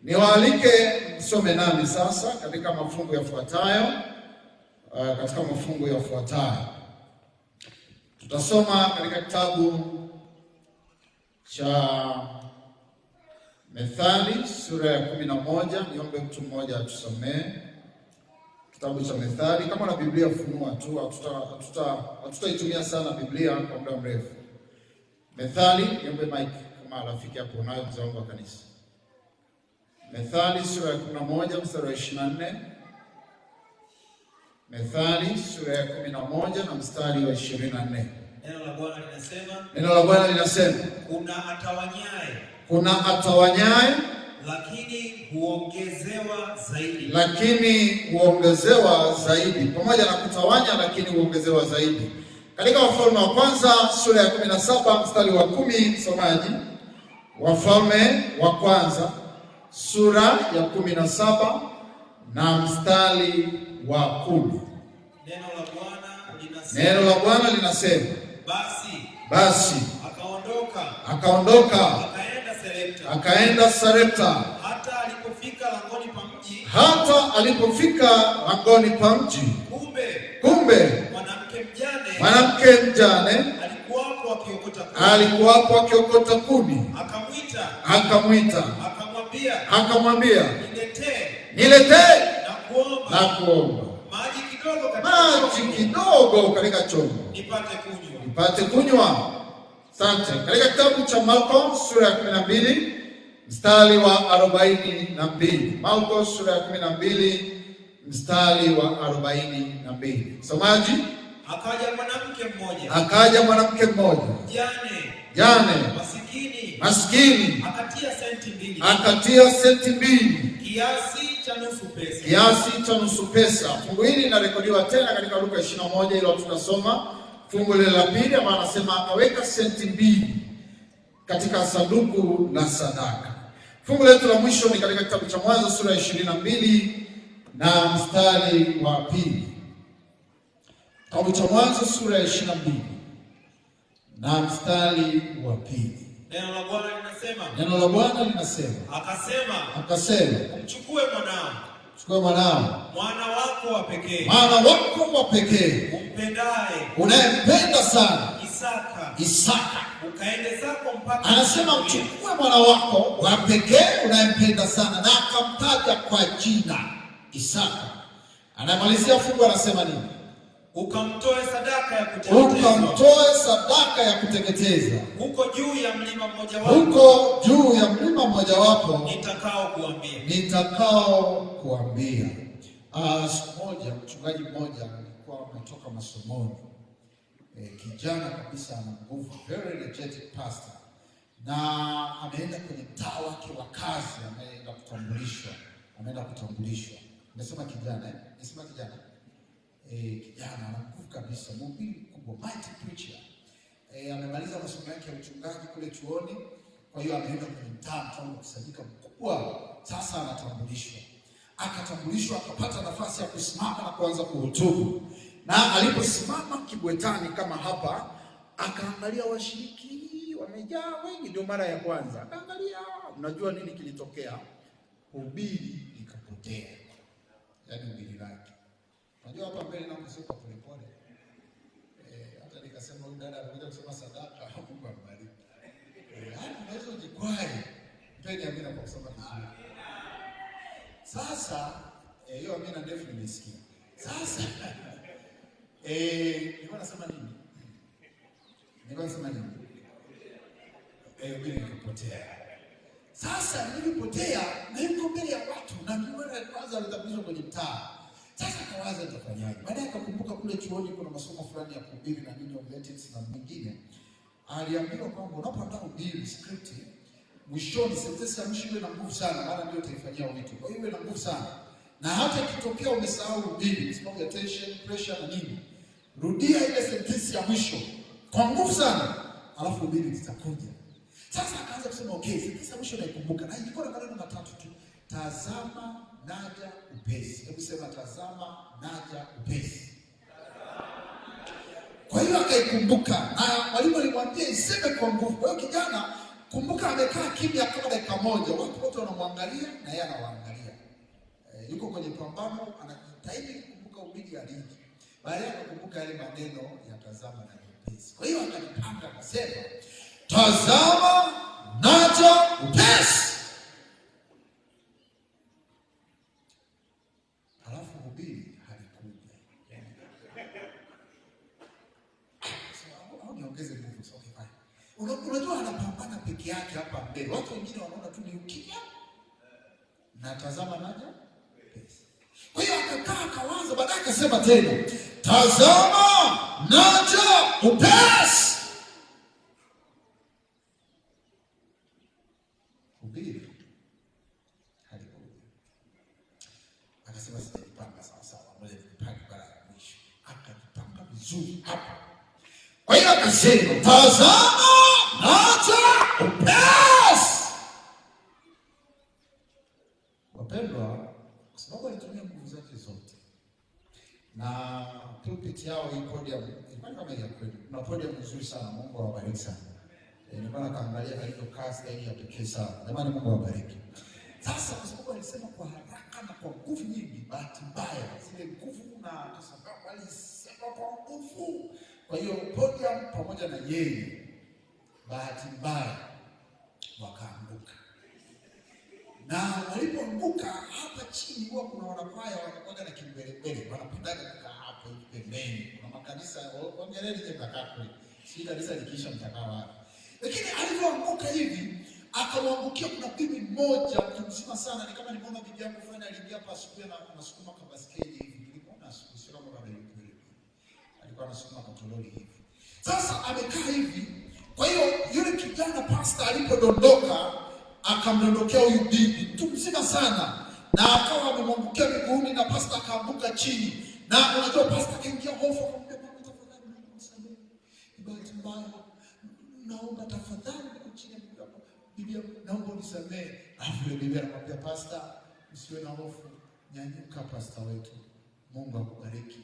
Niwaalike msome nami sasa katika mafungu yafuatayo. Tutasoma katika kitabu cha Methali sura ya 11. Niombe mtu mmoja atusomee kitabu cha Methali. Kama na Biblia funua tu, hatutaitumia sana Biblia kwa muda mrefu. Methali, niombe mic kama rafiki hapo unayo, mzee wangu wa kanisa. Methali sura ya 11 mstari wa 24. Methali sura ya 11 na mstari wa 24. Neno la Bwana linasema, kuna atawanyaye lakini huongezewa zaidi. Pamoja na kutawanya, lakini huongezewa zaidi. Katika Wafalme wa kwanza sura ya 17 mstari wa 10, msomaji. Wafalme wa kwanza sura ya 17 na mstari wa 10. Neno la Bwana linasema, basi akaondoka akaenda Sarepta, hata alipofika langoni pa mji. Kumbe mwanamke mjane alikuwapo akiokota kuni. Akamwita akamwambia, niletee na kuomba maji kidogo katika chombo nipate kunywa. Asante. Katika kitabu cha Marko sura ya 12 mstari wa 42. Marko sura ya 12 mstari wa 42. Msomaji. Akaja mwanamke mmoja jane maskini, akatia senti mbili, kiasi cha nusu pesa. Fungu hili linarekodiwa tena katika Luka 21, ila tunasoma fungu lile la pili, ambapo anasema akaweka senti mbili katika sanduku la sadaka. Fungu letu la mwisho ni katika kitabu cha Mwanzo sura ya 22 na mstari wa 2. Kitabu cha Mwanzo sura ya 22 na mstari wa 2. Neno la Bwana linasema, akasema, mchukue mwanao, mwana wako wa pekee, unayempenda sana, Isaka. Anasema mchukue mwana wako wa pekee unayempenda sana, na akamtaja kwa jina Isaka. Anamalizia fungu anasema nini? Ukamtoe sadaka ya kuteketeza huko juu ya mlima mmojawapo nitakao kuambia. Siku moja mchungaji mmoja alikuwa ametoka masomoni, kijana kabisa, ana nguvu, very energetic pastor, na ameenda kwenye mtaa wake wa kazi, ameenda kutambulishwa. Nimesema kijana, kijana ana nguvu kabisa, mhubiri mkubwa, mighty preacher. Amemaliza masomo yake ya uchungaji kule chuoni, kwa hiyo ameenda kwenye mtaa kusanyika mkubwa. Sasa akatambulishwa, akapata nafasi ya kusimama na kuanza kuhutubu. Na aliposimama kibwetani kama hapa, akaangalia washiriki wamejaa wengi, ndio mara ya kwanza. Akaangalia, unajua nini kilitokea? Hubiri likapotea. Yaani hubiri lake. Unajua hapa mbele na kusema polepole. Hata nikasema huyu dada anakuja kusema sadaka, Mungu ambariki. Unaweza ujikwai. Mpeni amina kwa kusema vizuri. Sasa hiyo amina ndefu nimesikia. Sasa nilikuwa nasema nini? Hubiri likapotea. Sasa nilipotea na yuko mbele ya watu, na mara ya kwanza alitambulishwa kwenye mtaa. Sasa kawaza atafanyaje? Baadaye akakumbuka kule chuoni kuna masomo fulani ya kuhubiri na nini, ethics na mwingine. Aliambiwa kwamba unapoandaa hubiri script, mwishoni sentensi ya mwisho iwe na nguvu sana, maana ndio utaifanyia wito. Kwa hiyo iwe na nguvu sana. Na hata ikitokea umesahau hubiri, sababu ya tension, pressure na nini, rudia ile sentensi ya mwisho kwa nguvu sana, alafu hubiri litakuja. Sasa akaanza kusema okay, sentensi ya mwisho naikumbuka, na ilikuwa na maneno matatu tu. Tazama naja upesi. Hebu sema tazama naja upesi. Kwa hiyo akaikumbuka, na mwalimu alimwambia iseme kwa nguvu. Kwa hiyo kijana Kumbuka amekaa kimya kama dakika moja, watu wote wanamwangalia na yeye anawaangalia. Yuko kwenye pambano, anajitahidi kukumbuka ubidi aliji. Baadaye akakumbuka yale maneno ya tazama na upesi. Kwa hiyo akajipanga akasema, tazama naja upesi. Halafu hubiri halikuja. Au niongeze nguvu sio kifanya. Unajua anapambana peke yake hapa mbele. Watu wengine wanaona tu ni ukimya. Na tazama naja upesi. Kwa hiyo akakaa akawaza, baadaye akasema tena, tazama naja upesi. Hubiri halikuja. Akasema sijapanga sawa sawa, ngoja nipange bara ya mwisho. Akajipanga vizuri hapa. Kwa hiyo akasema, tazama naja upesi. Wapendwa, kwa sababu alitumia nguvu zake zote. Na pulpit yao hii podium, ilikuwa kama ya kweli. Kuna podium nzuri sana, Mungu awabariki sana. Nilikuwa kaangalia kalivyokaa stage ya pekee sana. Jamani, Mungu awabariki. Sasa kwa sababu alisema kwa haraka na kwa nguvu nyingi, bahati mbaya zile nguvu na kwa sababu alisema kwa nguvu. Kwa hiyo podium pamoja na yeye, bahati mbaya wakaanguka. Na walipoanguka hapa chini, huwa kuna wanakwaya wanakuwa na kimbelembele, wanapendaga kukaa hapo pembeni. Kuna makanisa waongeleni je mtakaa kule. Si kanisa likiisha mtakaa wapi. Lakini alipoanguka hivi, akamwangukia kuna bibi mmoja mtu mzima sana, ni kama nimeona bibi yangu fulani aliingia hapa asubuhi na anasukuma kabaskeli hivi. Nilipoona asubuhi sio kama bado yuko hivi. Alikuwa anasukuma katololi hivi. Sasa amekaa hivi. Kwa hiyo yule kijana pastor alipodondoka, akamdondokea huyu bibi mtu mzima sana, na akawa amemwangukia miguuni na pastor akaanguka chini. Na unajua pastor akaingia hofu, akamwambia mama, tafadhali nisamehe. Bahati mbaya, naomba tafadhali niko chini ya miguu yako. Bibi, naomba unisamehe. Yule bibi anamwambia pastor, usiwe na hofu. Nyanyuka pastor wetu. Mungu akubariki.